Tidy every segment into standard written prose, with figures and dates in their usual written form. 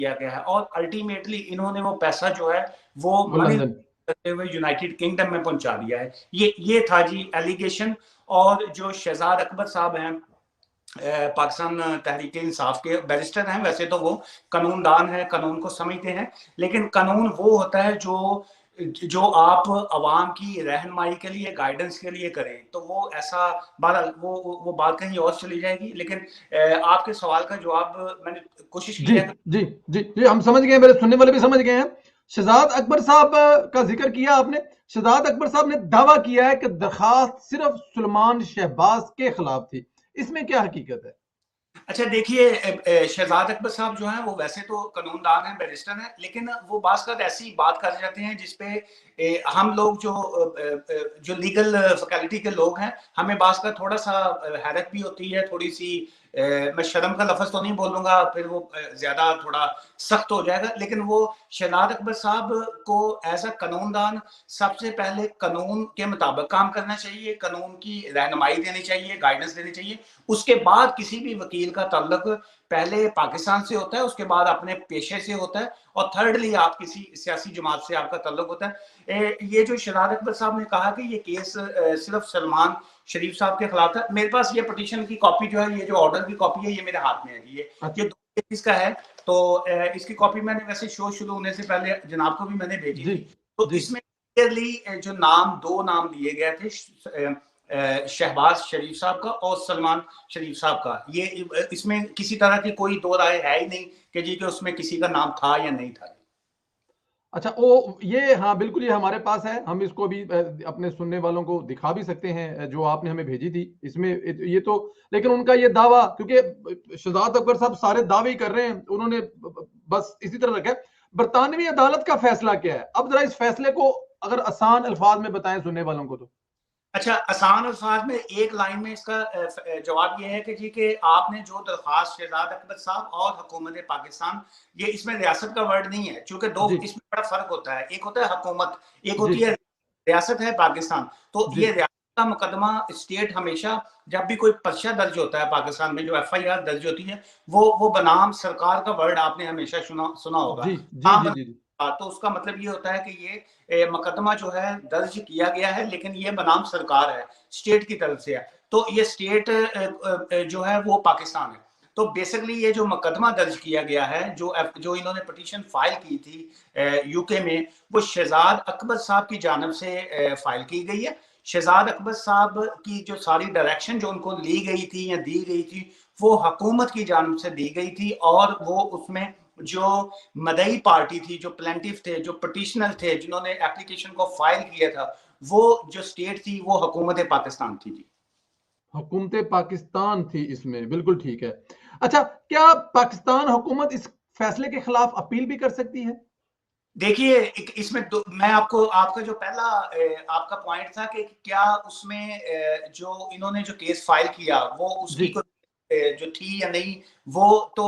किया गया है और अल्टीमेटली इन्होंने वो पैसा जो है वो मनी लंदन करते हुए यूनाइटेड किंगडम में पहुंचा दिया है। ये था जी एलिगेशन। और जो शहजाद अकबर साहब हैं, पाकिस्तान तहरीक इंसाफ के बैरिस्टर हैं, वैसे तो वो कानूनदान है, कानून को समझते हैं, लेकिन कानून वो होता है जो जो आप अवाम की रहनुमाई के लिए, गाइडेंस के लिए करें। तो वो ऐसा वो बात कहीं और चली जाएगी। लेकिन आपके सवाल का जवाब मैंने कोशिश की जी है। जी जी जी, हम समझ गए, मेरे सुनने वाले भी समझ गए हैं। शहजाद अकबर साहब का जिक्र किया आपने। शहजाद अकबर साहब ने दावा किया है कि दरखास्त सिर्फ सुलेमान शहबाज के खिलाफ थी, इसमें क्या हकीकत है? अच्छा देखिए, शहजाद अकबर साहब जो हैं वो वैसे तो कानूनदान हैं, बैरिस्टर हैं, लेकिन वो बात ऐसी बात कर जाते हैं जिसपे हम लोग जो लीगल फैकल्टी के लोग हैं, हमें बात का थोड़ा सा हैरत भी होती है, थोड़ी सी मैं शर्म का लफ्ज तो नहीं बोलूंगा, फिर वो ज्यादा थोड़ा सख्त हो जाएगा। लेकिन वो शहजाद अकबर साहब को एज अ कानूनदान सबसे पहले कानून के मुताबिक काम करना चाहिए, कानून की रहनुमाई देनी चाहिए, गाइडेंस देनी चाहिए। उसके बाद किसी भी वकील का ताल्लुक पहले पाकिस्तान से होता है, उसके बाद अपने पेशे से होता है, और थर्डली आप किसी सियासी जमात से आपका ताल्लुक होता है। ये जो शहजाद अकबर साहब ने कहा कि ये केस सिर्फ सलमान शरीफ साहब के खिलाफ था, मेरे पास ये पिटीशन की कॉपी जो है, ये जो ऑर्डर की कॉपी है, ये मेरे हाथ में है। ये 2 पेज का है। तो इसकी कॉपी मैंने वैसे शो शुरू होने से पहले जनाब को भी मैंने भेजी जी थी। तो जी इसमें क्लियरली जो दो नाम दिए गए थे, शहबाज शरीफ साहब का और सलमान शरीफ साहब का, ये इसमें किसी तरह की कोई दो राय है ही नहीं कि जी कि उसमें किसी का नाम था या नहीं था। अच्छा, वो ये, हाँ बिल्कुल, ये हमारे पास है, हम इसको भी अपने सुनने वालों को दिखा भी सकते हैं, जो आपने हमें भेजी थी इसमें। ये तो, लेकिन उनका ये दावा, क्योंकि शहजाद अकबर साहब सारे दावे ही कर रहे हैं, उन्होंने बस इसी तरह रखा है। बरतानवी अदालत का फैसला क्या है? अब जरा इस फैसले को अगर आसान अल्फाज में बताएं सुनने वालों को तो। अच्छा, आसान अल्फाज में एक लाइन में इसका जवाब ये है कि जी कि आपने जो दरख्वास्त शहजाद अकबर साहब और हुकूमत पाकिस्तान, ये इसमें रियासत का वर्ड नहीं है, चूंकि दो जी इसमें बड़ा फर्क होता है। एक होता है हुकूमत, एक जी होती है रियासत है पाकिस्तान। तो जी ये रियासत का मुकदमा, स्टेट हमेशा जब भी कोई पर्चा दर्ज होता है पाकिस्तान में, जो FIR दर्ज होती है, वो बनाम सरकार का वर्ड आपने हमेशा सुना होगा। जी जी जी जी जी। तो उसका मतलब ये होता है कि ये मुकदमा जो है दर्ज किया गया है, लेकिन ये बनाम सरकार है, स्टेट की तरफ से है। तो ये स्टेट जो है वो पाकिस्तान है। तो बेसिकली ये जो मुकदमा दर्ज किया गया है, जो इन्होंने पिटीशन फाइल की थी यूके में, वो शहजाद अकबर साहब की जानब से फाइल की गई है। शहजाद अकबर साहब की जो सारी डायरेक्शन जो उनको ली गई थी या दी गई थी, वो हुकूमत की जानब से दी गई थी, और वो उसमें जो मदई पार्टी थी, जो प्लेंटिफ थे, जो पिटिशनर थे, जिन्होंने एप्लीकेशन को फाइल किया था, वो जो स्टेट थी वो हुकूमत पाकिस्तान थी जी। हुकूमत पाकिस्तान थी इसमें, बिल्कुल ठीक है। अच्छा, क्या पाकिस्तान हुकूमत इस फैसले के खिलाफ अपील भी कर सकती है? देखिए, इसमें मैं आपको, आपका जो पहला आपका पॉइंट था कि क्या उसमें जो इन्होंने जो केस फाइल किया वो जी उसकी कोई जो थी या नहीं, वो तो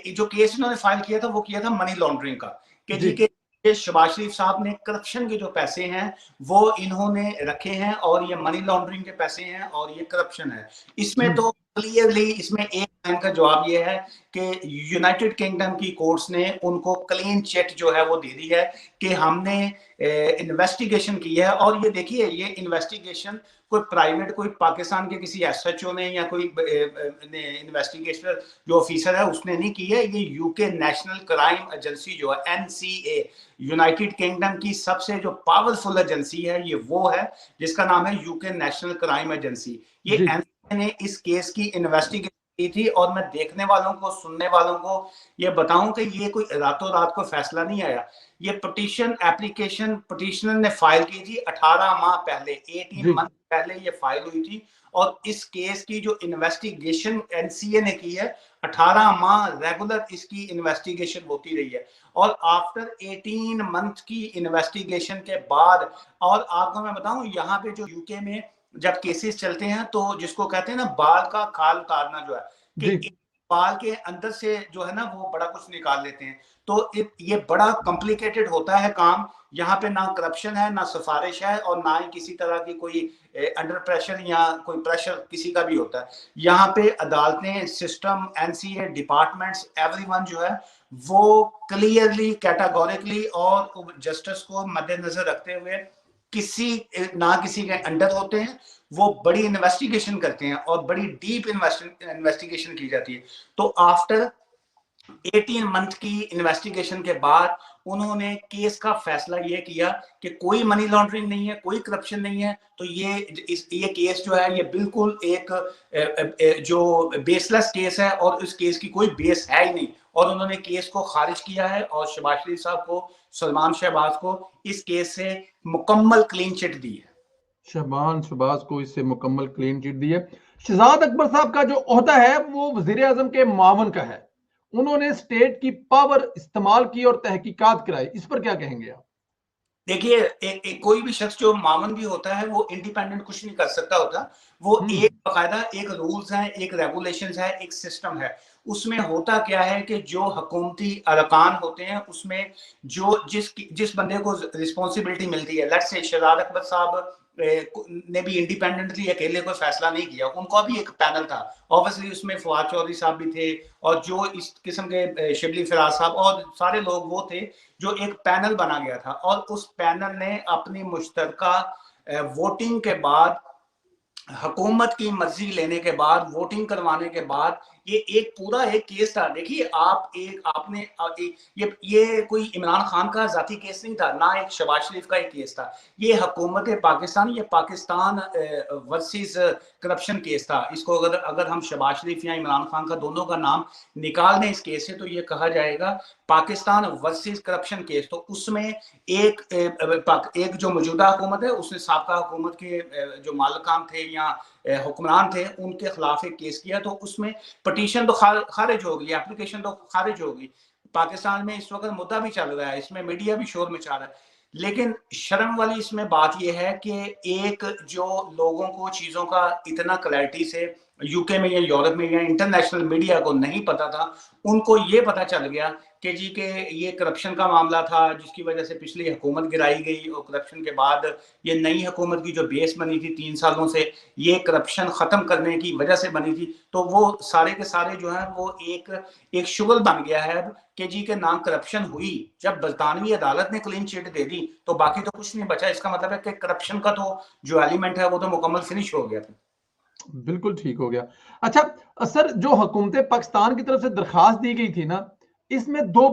जो केस इन्होंने फाइल किया था वो किया था मनी लॉन्ड्रिंग का, कि जी जी के शहबाज शरीफ साहब ने करप्शन के जो पैसे हैं वो इन्होंने रखे हैं, और ये मनी लॉन्ड्रिंग के पैसे हैं और ये करप्शन है। इसमें तो क्लियरली इसमें एक लाइन का जवाब ये है कि यूनाइटेड किंगडम की कोर्ट्स ने उनको क्लीन चिट जो है वो दे दी है कि हमने इन्वेस्टिगेशन की है। और ये देखिए, ये इन्वेस्टिगेशन कोई प्राइवेट, कोई पाकिस्तान के किसी SHO ने या कोई इन्वेस्टिगेटर जो ऑफिसर है उसने नहीं की है। ये यूके नेशनल क्राइम एजेंसी जो है, NCA, यूनाइटेड किंगडम की सबसे जो पावरफुल एजेंसी है, ये वो है जिसका नाम है यूके नेशनल क्राइम एजेंसी। ये जी NCA ने इस केस की इन्वेस्टिगेशन की थी। और मैं देखने वालों को, सुनने वालों को ये बताऊं कि ये कोई रातों रात को फैसला नहीं आया। ये पिटीशन एप्लीकेशन पिटीशनर ने फाइल की थी 18 माह पहले, 18 जी मंथ पहले ये फाइल हुई थी। और इस केस की जो इन्वेस्टिगेशन NCA ने की है, 18 माह रेगुलर इसकी इन्वेस्टिगेशन होती रही है। और आफ्टर 18 मंथ की इन्वेस्टिगेशन के बाद, और आपको मैं बताऊं, यहाँ पे जो यूके में जब केसेस चलते हैं तो जिसको कहते हैं ना बाल का खाल उतारना, जो है जी कि बाल के अंदर से जो है ना वो बड़ा कुछ निकाल लेते हैं। तो ये बड़ा कॉम्प्लिकेटेड होता है काम। यहाँ पे ना करप्शन है, ना सिफारिश है, और ना ही किसी तरह की कोई अंडर प्रेशर या कोई प्रेशर किसी का भी होता है। यहाँ पे अदालतें, सिस्टम, एनसीए, डिपार्टमेंट्स, एवरीवन जो है वो क्लियरली, कैटेगोरिकली और जस्टिस को मद्देनजर रखते हुए किसी ना किसी के अंडर होते हैं। वो बड़ी इन्वेस्टिगेशन करते हैं और बड़ी डीप इन्वेस्टिगेशन की जाती है। तो आफ्टर 18 मंथ की इन्वेस्टिगेशन के बाद उन्होंने केस का फैसला ये किया कि कोई मनी लॉन्ड्रिंग नहीं है, कोई करप्शन नहीं है। तो ये केस जो है ये बिल्कुल एक जो बेसलेस केस है और इस केस की कोई बेस है ही नहीं। और उन्होंने केस को खारिज किया है और शहबाज शरीफ साहब को, सलमान शहबाज को इस केस से मुकम्मल क्लीन चिट दी है। शहबाज को इससे मुकम्मल क्लीन चिट दी है। शहजाद अकबर साहब का जो ओहदा है वो वजीर आजम के मावन का है। उन्होंने स्टेट की पावर इस्तेमाल की और तहकीकात कराई, इस पर क्या कहेंगे आप? देखिए, कोई भी शख्स जो मामन भी होता है वो इंडिपेंडेंट कुछ नहीं कर सकता होता। वो एक बाकायदा एक रूल्स है, एक रेगुलेशंस है, एक सिस्टम है। उसमें होता क्या है कि जो हुकूमती अरकान होते हैं उसमें जो जिस बंदे को रिस्पॉन्सिबिलिटी मिलती है, लेट्स से शहजाद अकबर साहब ने भी इंडिपेंडेंटली अकेले कोई फैसला नहीं किया, उनका भी एक पैनल था। ऑब्वियसली उसमें फवाद चौधरी साहब भी थे और जो इस किस्म के शिबली फिराज साहब और सारे लोग वो थे जो एक पैनल बना गया था। और उस पैनल ने अपनी मुश्तरका वोटिंग के बाद, हुकूमत की मर्जी लेने के बाद, वोटिंग करवाने के बाद ये एक पूरा एक केस था। देखिए आपने ये कोई इमरान खान का जाती केस नहीं था, ना एक शहबाज शरीफ का एक केस था। ये हुकूमत पाकिस्तान, ये पाकिस्तान वर्सेस करप्शन केस था। इसको अगर हम शहबाज शरीफ या इमरान खान का दोनों का नाम निकाल दें इस केस से तो ये कहा जाएगा पाकिस्तान वर्सेस करप्शन केस। तो उसमें एक जो मौजूदा हुकूमत है उसने साबका हुकूमत के जो मालिकान थे या हुक्मरान थे उनके खिलाफ एक केस किया। तो उसमें पटिशन तो खारिज हो गई, एप्लीकेशन तो खारिज हो गई। पाकिस्तान में इस वक्त मुद्दा भी चल रहा है, इसमें मीडिया भी शोर मचा रहा है। लेकिन शर्म वाली इसमें बात यह है कि एक जो लोगों को चीजों का इतना क्लैरिटी से यूके में या यूरोप में या इंटरनेशनल मीडिया को नहीं पता था, उनको ये पता चल गया कि जी के ये करप्शन का मामला था जिसकी वजह से पिछली हुकूमत गिराई गई। और करप्शन के बाद ये नई हुकूमत की जो बेस बनी थी 3 सालों से, ये करप्शन खत्म करने की वजह से बनी थी। तो वो सारे के सारे जो है वो एक शुगल बन गया है कि जी के नाम करप्शन हुई। जब बरतानवी अदालत ने क्लीन चिट दे दी तो बाकी तो कुछ नहीं बचा। इसका मतलब है कि करप्शन का तो जो एलिमेंट है वो तो मुकम्मल फिनिश हो गया था। बिल्कुल ठीक हो गया। अच्छा सर, जो हुकूमत पाकिस्तान की तरफ से दरखास्त दी गई थी ना, इसमें 2